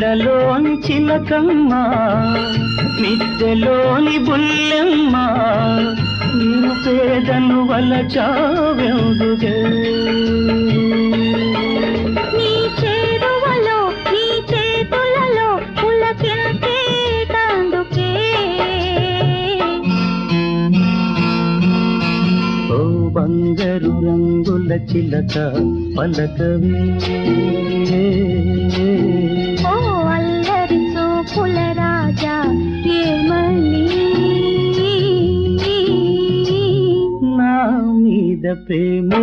మెడలోని చిలకమ్మ మిద్దెలోని బుల్లెమ్మ నేను పేదను వలచావెందుగే నీ చేరువలో నీ చేతులలో పులకించేటందుకే ఓ బంగారు రంగుల చిలక పలకవే ఓ అల్లరి చూపుల రాజా ఏమని నా మీద ప్రేమే